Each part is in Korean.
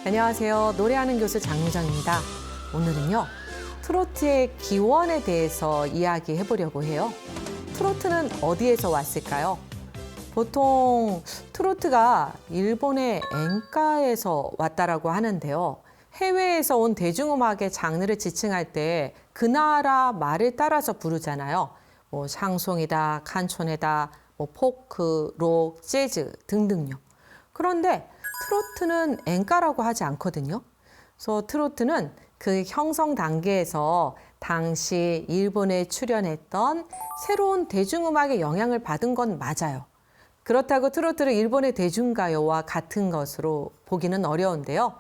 안녕하세요. 노래하는 교수 장유정입니다. 오늘은요, 트로트의 기원에 대해서 이야기해 보려고 해요. 트로트는 어디에서 왔을까요? 보통 트로트가 일본의 엔카에서 왔다라고 하는데요. 해외에서 온 대중음악의 장르를 지칭할 때 그 나라 말을 따라서 부르잖아요. 뭐 샹송이다, 칸촌에다, 뭐 포크, 록, 재즈 등등요. 그런데 트로트는 엔카라고 하지 않거든요. 그래서 트로트는 그 형성 단계에서 당시 일본에 출연했던 새로운 대중음악의 영향을 받은 건 맞아요. 그렇다고 트로트를 일본의 대중가요와 같은 것으로 보기는 어려운데요.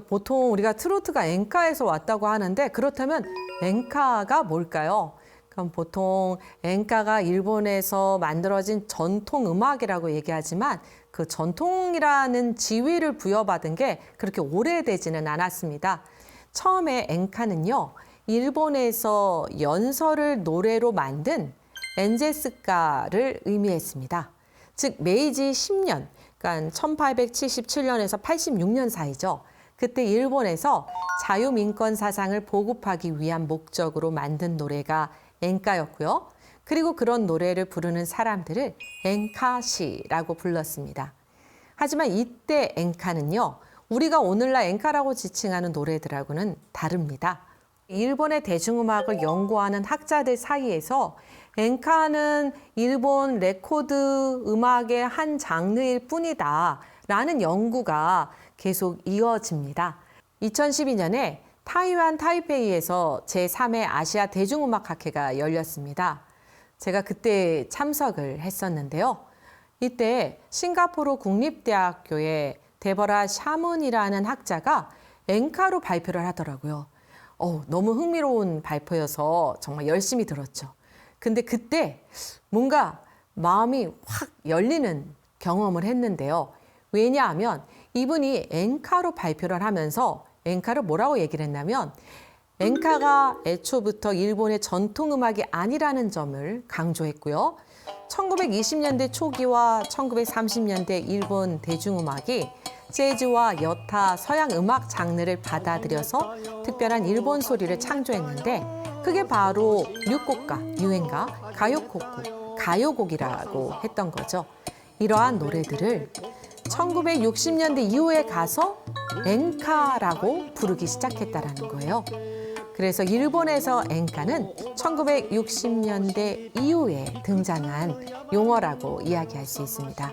보통 우리가 트로트가 엔카에서 왔다고 하는데 그렇다면 엔카가 뭘까요? 그럼 보통 엔카가 일본에서 만들어진 전통 음악이라고 얘기하지만 그 전통이라는 지위를 부여받은 게 그렇게 오래되지는 않았습니다. 처음에 엔카는요, 일본에서 연설을 노래로 만든 엔제스카를 의미했습니다. 즉 메이지 10년, 그러니까 1877년에서 86년 사이죠. 그때 일본에서 자유민권 사상을 보급하기 위한 목적으로 만든 노래가 엔카였고요. 그리고 그런 노래를 부르는 사람들을 엔카시라고 불렀습니다. 하지만 이때 엔카는요, 우리가 오늘날 엔카라고 지칭하는 노래들하고는 다릅니다. 일본의 대중음악을 연구하는 학자들 사이에서 엔카는 일본 레코드 음악의 한 장르일 뿐이다 라는 연구가 계속 이어집니다. 2012년에 타이완 타이페이에서 제3회 아시아 대중음악학회가 열렸습니다. 제가 그때 참석을 했었는데요. 이때 싱가포르 국립대학교의 데버라 샤문이라는 학자가 엔카로 발표를 하더라고요. 너무 흥미로운 발표여서 정말 열심히 들었죠. 근데 그때 뭔가 마음이 확 열리는 경험을 했는데요. 왜냐하면 이분이 엔카로 발표를 하면서 엔카를 뭐라고 얘기를 했냐면 엔카가 애초부터 일본의 전통음악이 아니라는 점을 강조했고요. 1920년대 초기와 1930년대 일본 대중음악이 재즈와 여타 서양 음악 장르를 받아들여서 특별한 일본 소리를 창조했는데 그게 바로 류곡가, 유행가, 가요곡, 가요곡이라고 했던 거죠. 이러한 노래들을 1960년대 이후에 가서 엔카라고 부르기 시작했다라는 거예요. 그래서 일본에서 엔카는 1960년대 이후에 등장한 용어라고 이야기할 수 있습니다.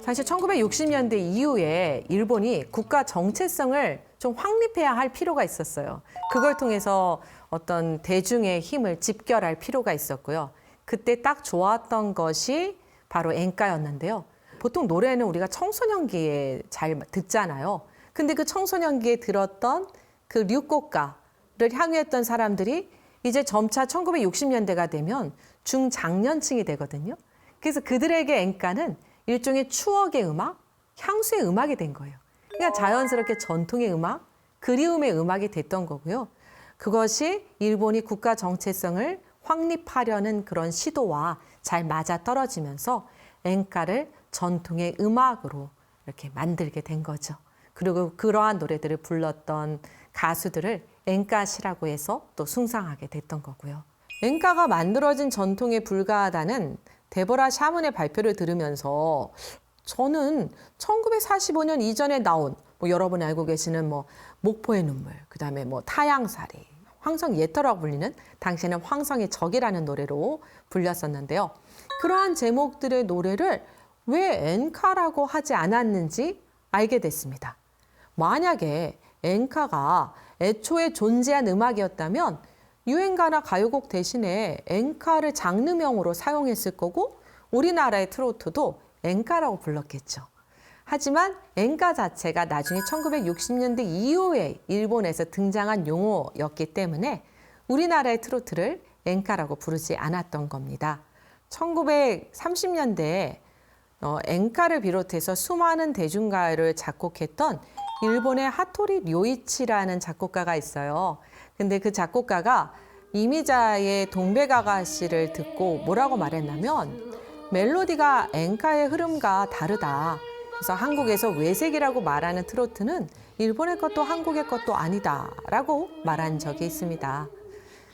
사실 1960년대 이후에 일본이 국가 정체성을 좀 확립해야 할 필요가 있었어요. 그걸 통해서 어떤 대중의 힘을 집결할 필요가 있었고요. 그때 딱 좋았던 것이 바로 엔카였는데요. 보통 노래는 우리가 청소년기에 잘 듣잖아요. 근데 그 청소년기에 들었던 그 류곡가를 향유했던 사람들이 이제 점차 1960년대가 되면 중장년층이 되거든요. 그래서 그들에게 엔카는 일종의 추억의 음악, 향수의 음악이 된 거예요. 그러니까 자연스럽게 전통의 음악, 그리움의 음악이 됐던 거고요. 그것이 일본이 국가 정체성을 확립하려는 그런 시도와 잘 맞아떨어지면서 엔카를 전통의 음악으로 이렇게 만들게 된 거죠. 그리고 그러한 노래들을 불렀던 가수들을 엔카시라고 해서 또 숭상하게 됐던 거고요. 엔카가 만들어진 전통에 불과하다는 데보라 샤문의 발표를 들으면서 저는 1945년 이전에 나온 여러분이 알고 계시는 목포의 눈물, 그다음에 타양살이, 황성 예터라고 불리는 당시에는 황성의 적이라는 노래로 불렸었는데요. 그러한 제목들의 노래를 왜 엔카라고 하지 않았는지 알게 됐습니다. 만약에 엔카가 애초에 존재한 음악이었다면 유행가나 가요곡 대신에 엔카를 장르명으로 사용했을 거고 우리나라의 트로트도 엔카라고 불렀겠죠. 하지만 엔카 자체가 나중에 1960년대 이후에 일본에서 등장한 용어였기 때문에 우리나라의 트로트를 엔카라고 부르지 않았던 겁니다. 1930년대에 엔카를 비롯해서 수많은 대중가요를 작곡했던 일본의 하토리 료이치라는 작곡가가 있어요. 근데 그 작곡가가 이미자의 동백아가씨를 듣고 뭐라고 말했냐면 멜로디가 엔카의 흐름과 다르다. 그래서 한국에서 외색이라고 말하는 트로트는 일본의 것도 한국의 것도 아니다라고 말한 적이 있습니다.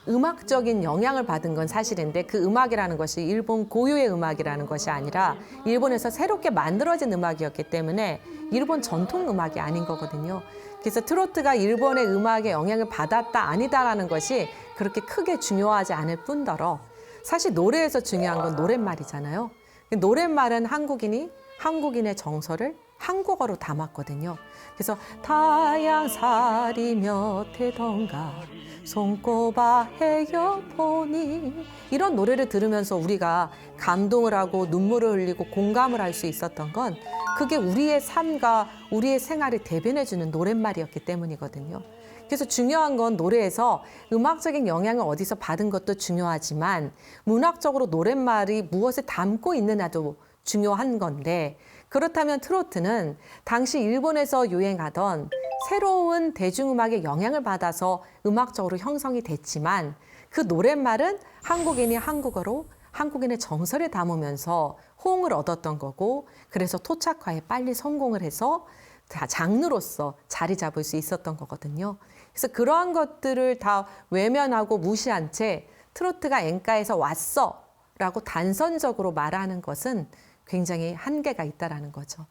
음악적인 영향을 받은 건 사실인데 그 음악이라는 것이 일본 고유의 음악이라는 것이 아니라 일본에서 새롭게 만들어진 음악이었기 때문에 일본 전통 음악이 아닌 거거든요. 그래서 트로트가 일본의 음악에 영향을 받았다 아니다라는 것이 그렇게 크게 중요하지 않을 뿐더러 사실 노래에서 중요한 건 노랫말이잖아요. 노랫말은 한국인의 정서를 한국어로 담았거든요. 그래서 타양살이 몇 해던가 손꼽아 헤어보니 이런 노래를 들으면서 우리가 감동을 하고 눈물을 흘리고 공감을 할 수 있었던 건 그게 우리의 삶과 우리의 생활을 대변해주는 노랫말이었기 때문이거든요. 그래서 중요한 건 노래에서 음악적인 영향을 어디서 받은 것도 중요하지만 문학적으로 노랫말이 무엇을 담고 있느냐도 중요한 건데 그렇다면 트로트는 당시 일본에서 유행하던 새로운 대중음악의 영향을 받아서 음악적으로 형성이 됐지만 그 노랫말은 한국인이 한국어로 한국인의 정서를 담으면서 호응을 얻었던 거고 그래서 토착화에 빨리 성공을 해서 장르로서 자리 잡을 수 있었던 거거든요. 그래서 그러한 것들을 다 외면하고 무시한 채 트로트가 엔카에서 왔어 라고 단선적으로 말하는 것은 굉장히 한계가 있다라는 거죠.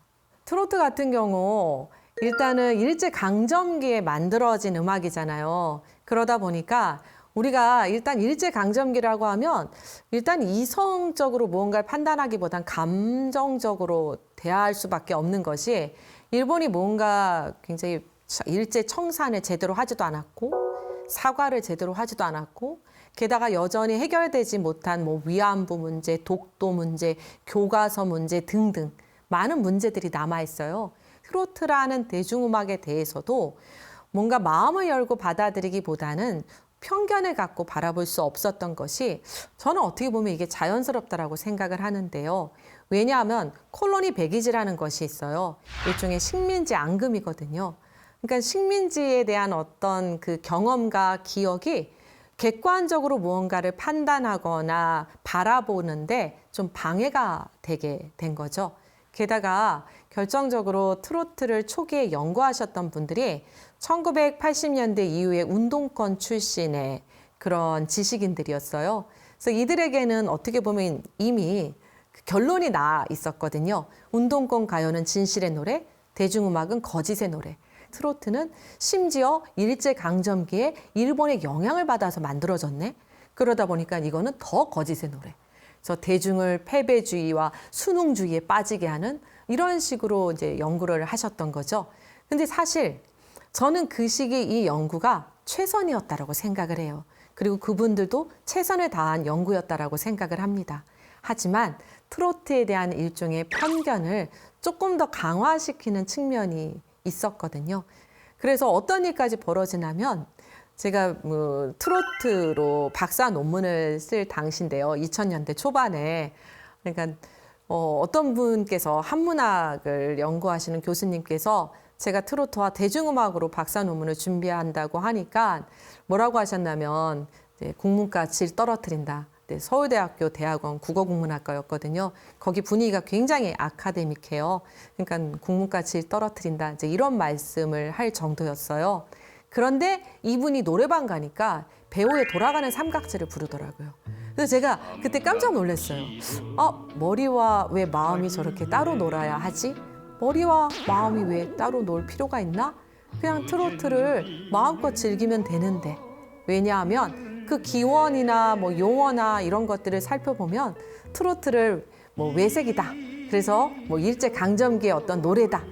트로트 같은 경우 일단은 일제강점기에 만들어진 음악이잖아요. 그러다 보니까 우리가 일단 일제강점기라고 하면 일단 이성적으로 무언가를 판단하기보단 감정적으로 대할 수밖에 없는 것이 일본이 뭔가 굉장히 일제 청산을 제대로 하지도 않았고 사과를 제대로 하지도 않았고 게다가 여전히 해결되지 못한 뭐 위안부 문제, 독도 문제, 교과서 문제 등등 많은 문제들이 남아있어요. 트로트라는 대중음악에 대해서도 뭔가 마음을 열고 받아들이기보다는 편견을 갖고 바라볼 수 없었던 것이 저는 어떻게 보면 이게 자연스럽다라고 생각을 하는데요. 왜냐하면 콜로니 백이지라는 것이 있어요. 일종의 식민지 앙금이거든요. 그러니까 식민지에 대한 어떤 그 경험과 기억이 객관적으로 무언가를 판단하거나 바라보는데 좀 방해가 되게 된 거죠. 게다가 결정적으로 트로트를 초기에 연구하셨던 분들이 1980년대 이후에 운동권 출신의 그런 지식인들이었어요. 그래서 이들에게는 어떻게 보면 이미 결론이 나 있었거든요. 운동권 가요는 진실의 노래, 대중음악은 거짓의 노래. 트로트는 심지어 일제강점기에 일본의 영향을 받아서 만들어졌네. 그러다 보니까 이거는 더 거짓의 노래. 그래서 대중을 패배주의와 순응주의에 빠지게 하는 이런 식으로 이제 연구를 하셨던 거죠. 근데 사실 저는 그 시기 이 연구가 최선이었다라고 생각을 해요. 그리고 그분들도 최선을 다한 연구였다라고 생각을 합니다. 하지만 트로트에 대한 일종의 편견을 조금 더 강화시키는 측면이 있었거든요. 그래서 어떤 일까지 벌어지냐면 제가 트로트로 박사 논문을 쓸 당시인데요. 2000년대 초반에. 그러니까 어떤 분께서 한문학을 연구하시는 교수님께서 제가 트로트와 대중음악으로 박사 논문을 준비한다고 하니까 뭐라고 하셨냐면 국문과 질 떨어뜨린다. 서울대학교 대학원 국어국문학과였거든요. 거기 분위기가 굉장히 아카데믹해요. 그러니까 국문과 질 떨어뜨린다. 이제 이런 말씀을 할 정도였어요. 그런데 이분이 노래방 가니까 배우의 돌아가는 삼각지를 부르더라고요. 그래서 제가 그때 깜짝 놀랐어요. 머리와 왜 마음이 저렇게 따로 놀아야 하지? 머리와 마음이 왜 따로 놀 필요가 있나? 그냥 트로트를 마음껏 즐기면 되는데. 왜냐하면 그 기원이나 뭐 용어나 이런 것들을 살펴보면 트로트를 뭐 외색이다. 그래서 뭐 일제강점기의 어떤 노래다.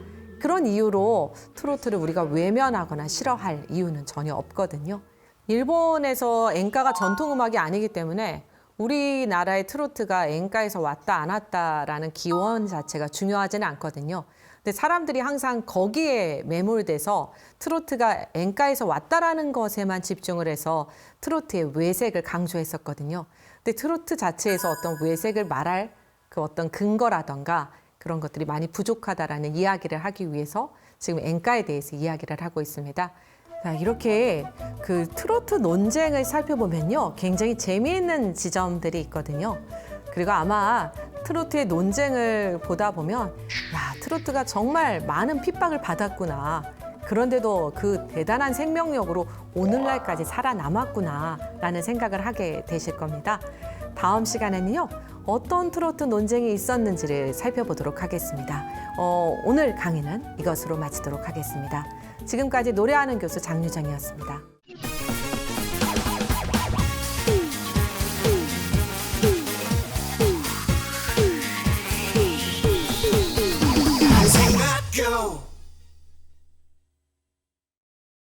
그런 이유로 트로트를 우리가 외면하거나 싫어할 이유는 전혀 없거든요. 일본에서 엔카가 전통음악이 아니기 때문에 우리나라의 트로트가 엔카에서 왔다 안 왔다라는 기원 자체가 중요하지는 않거든요. 근데 사람들이 항상 거기에 매몰돼서 트로트가 엔카에서 왔다라는 것에만 집중을 해서 트로트의 외색을 강조했었거든요. 근데 트로트 자체에서 어떤 외색을 말할 그 어떤 근거라던가 그런 것들이 많이 부족하다라는 이야기를 하기 위해서 지금 엔카에 대해서 이야기를 하고 있습니다. 자, 이렇게 그 트로트 논쟁을 살펴보면요. 굉장히 재미있는 지점들이 있거든요. 그리고 아마 트로트의 논쟁을 보다 보면 야, 트로트가 정말 많은 핍박을 받았구나. 그런데도 그 대단한 생명력으로 오늘날까지 살아남았구나 라는 생각을 하게 되실 겁니다. 다음 시간에는요. 어떤 트로트 논쟁이 있었는지를 살펴보도록 하겠습니다. 오늘 강의는 이것으로 마치도록 하겠습니다. 지금까지 노래하는 교수 장유정이었습니다.